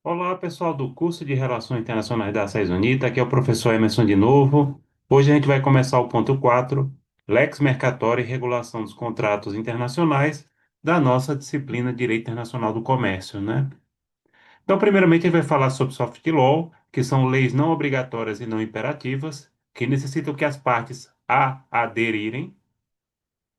Olá, pessoal do curso de Relações Internacionais da SAES Unita. Aqui é o professor Emerson de novo. Hoje a gente vai começar o ponto 4, Lex Mercatória e Regulação dos Contratos Internacionais, da nossa disciplina Direito Internacional do Comércio, né? Então, primeiramente, a gente vai falar sobre soft law, que são leis não obrigatórias e não imperativas, que necessitam que as partes a aderirem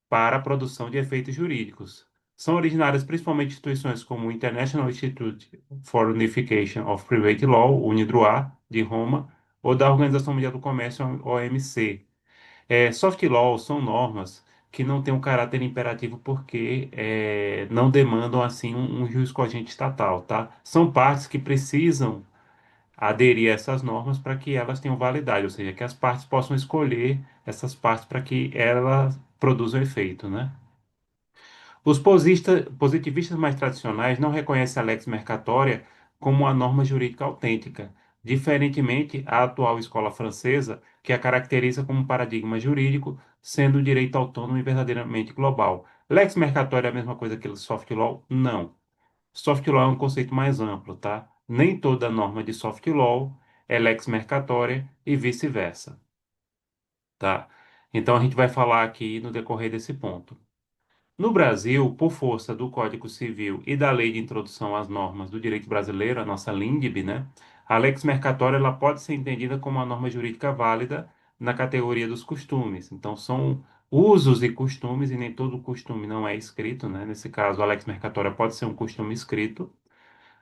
para a produção de efeitos jurídicos. São originárias principalmente de instituições como o International Institute for Unification of Private Law, UNIDROIT, de Roma, ou da Organização Mundial do Comércio, OMC. Soft law são normas que não têm um caráter imperativo porque não demandam assim um juiz cogente estatal, tá? São partes que precisam aderir a essas normas para que elas tenham validade, ou seja, que as partes possam escolher essas partes para que elas produzam efeito, né? Os positivistas mais tradicionais não reconhecem a lex mercatória como uma norma jurídica autêntica, diferentemente à atual escola francesa, que a caracteriza como um paradigma jurídico, sendo o direito autônomo e verdadeiramente global. Lex mercatória é a mesma coisa que soft law? Não. Soft law é um conceito mais amplo, tá? Nem toda norma de soft law é lex mercatória e vice-versa, tá? Então a gente vai falar aqui no decorrer desse ponto. No Brasil, por força do Código Civil e da Lei de Introdução às Normas do Direito Brasileiro, a nossa LINDB, né? A lex mercatória ela pode ser entendida como uma norma jurídica válida na categoria dos costumes. Então, são usos e costumes, e nem todo costume não é escrito, né? Nesse caso, a lex mercatória pode ser um costume escrito.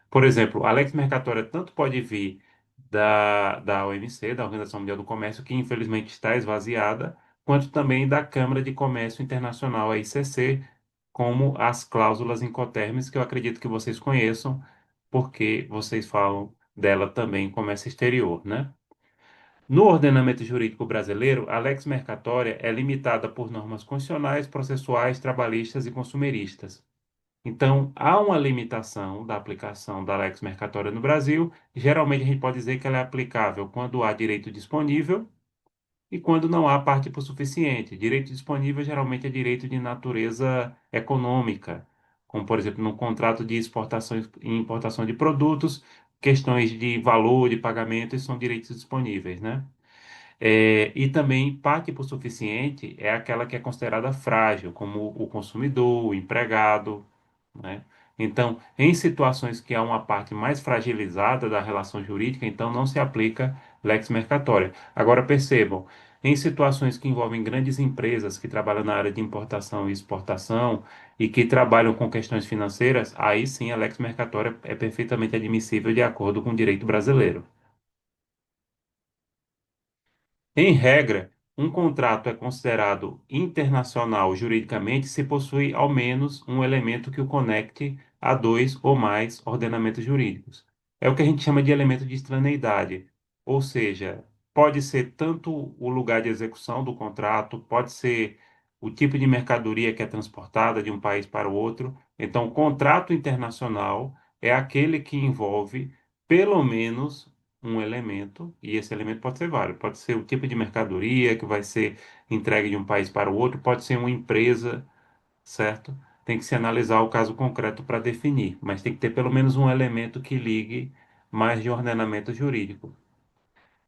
Por exemplo, a lex mercatória tanto pode vir da OMC, da Organização Mundial do Comércio, que infelizmente está esvaziada, quanto também da Câmara de Comércio Internacional, a ICC, como as cláusulas incoterms, que eu acredito que vocês conheçam, porque vocês falam dela também em comércio exterior, né? No ordenamento jurídico brasileiro, a lex mercatória é limitada por normas constitucionais, processuais, trabalhistas e consumeristas. Então, há uma limitação da aplicação da lex mercatória no Brasil. Geralmente, a gente pode dizer que ela é aplicável quando há direito disponível e quando não há parte por suficiente. Direito disponível geralmente é direito de natureza econômica, como, por exemplo, no contrato de exportação e importação de produtos, questões de valor, de pagamento, e são direitos disponíveis, né? E também parte por suficiente é aquela que é considerada frágil, como o consumidor, o empregado, né? Então, em situações que há uma parte mais fragilizada da relação jurídica, então não se aplica lex mercatória. Agora percebam, em situações que envolvem grandes empresas que trabalham na área de importação e exportação e que trabalham com questões financeiras, aí sim a lex mercatória é perfeitamente admissível de acordo com o direito brasileiro. Em regra, um contrato é considerado internacional juridicamente se possui ao menos um elemento que o conecte a dois ou mais ordenamentos jurídicos. É o que a gente chama de elemento de extraneidade, ou seja, pode ser tanto o lugar de execução do contrato, pode ser o tipo de mercadoria que é transportada de um país para o outro. Então, o contrato internacional é aquele que envolve pelo menos um elemento, e esse elemento pode ser vários. Pode ser o tipo de mercadoria que vai ser entregue de um país para o outro, pode ser uma empresa, certo? Tem que se analisar o caso concreto para definir, mas tem que ter pelo menos um elemento que ligue mais de ordenamento jurídico.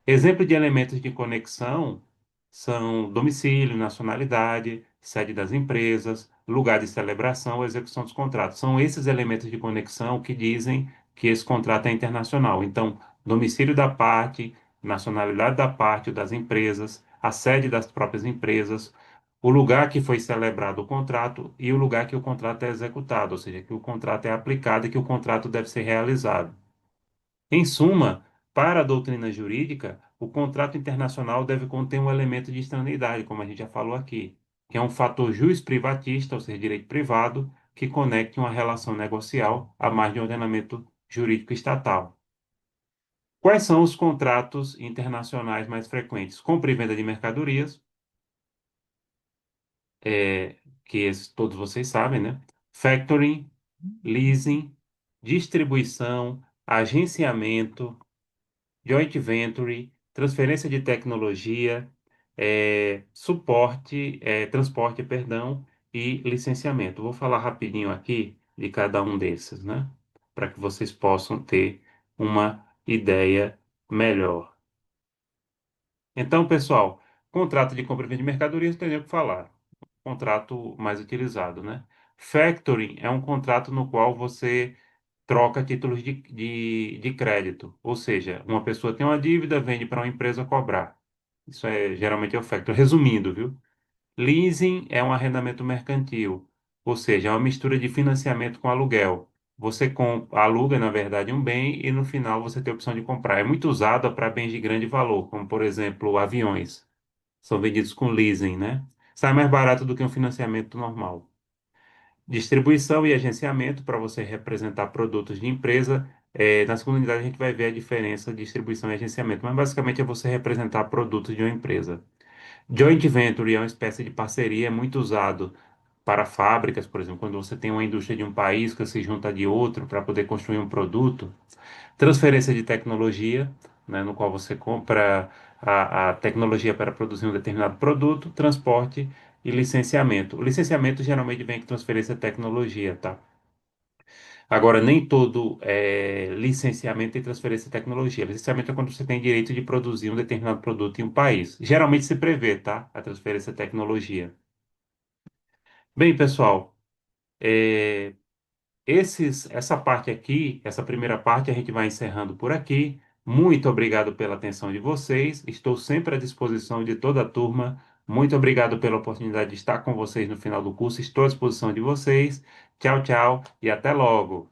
Exemplo de elementos de conexão são domicílio, nacionalidade, sede das empresas, lugar de celebração ou execução dos contratos. São esses elementos de conexão que dizem que esse contrato é internacional. Então, domicílio da parte, nacionalidade da parte ou das empresas, a sede das próprias empresas, o lugar que foi celebrado o contrato e o lugar que o contrato é executado, ou seja, que o contrato é aplicado e que o contrato deve ser realizado. Em suma, para a doutrina jurídica, o contrato internacional deve conter um elemento de extraneidade, como a gente já falou aqui, que é um fator privatista, ou seja, direito privado, que conecte uma relação negocial a mais de um ordenamento jurídico estatal. Quais são os contratos internacionais mais frequentes? Compra e venda de mercadorias, é, todos vocês sabem, né? Factoring, leasing, distribuição, agenciamento, joint venture, transferência de tecnologia, transporte, perdão, e licenciamento. Vou falar rapidinho aqui de cada um desses, né? Para que vocês possam ter uma ideia melhor. Então, pessoal, contrato de compra e venda de mercadorias, não tem nem o que falar. Contrato mais utilizado, né? Factoring é um contrato no qual você troca títulos de crédito. Ou seja, uma pessoa tem uma dívida, vende para uma empresa cobrar. Isso é geralmente é o factoring. Resumindo, viu? Leasing é um arrendamento mercantil, ou seja, é uma mistura de financiamento com aluguel. Você aluga, na verdade, um bem e no final você tem a opção de comprar. É muito usado para bens de grande valor, como por exemplo aviões. São vendidos com leasing, né? Sai mais barato do que um financiamento normal. Distribuição e agenciamento para você representar produtos de empresa. Na segunda unidade a gente vai ver a diferença de distribuição e agenciamento, mas basicamente é você representar produtos de uma empresa. Joint venture é uma espécie de parceria, é muito usado para fábricas, por exemplo, quando você tem uma indústria de um país que se junta de outro para poder construir um produto. Transferência de tecnologia, né, no qual você compra a tecnologia para produzir um determinado produto, transporte e licenciamento. O licenciamento geralmente vem com transferência de tecnologia, tá? Agora, nem todo licenciamento tem transferência de tecnologia. Licenciamento é quando você tem direito de produzir um determinado produto em um país. Geralmente se prevê, tá? A transferência de tecnologia. Bem, pessoal, é, essa parte aqui, essa primeira parte, a gente vai encerrando por aqui. Muito obrigado pela atenção de vocês. Estou sempre à disposição de toda a turma. Muito obrigado pela oportunidade de estar com vocês no final do curso. Estou à disposição de vocês. Tchau, tchau e até logo.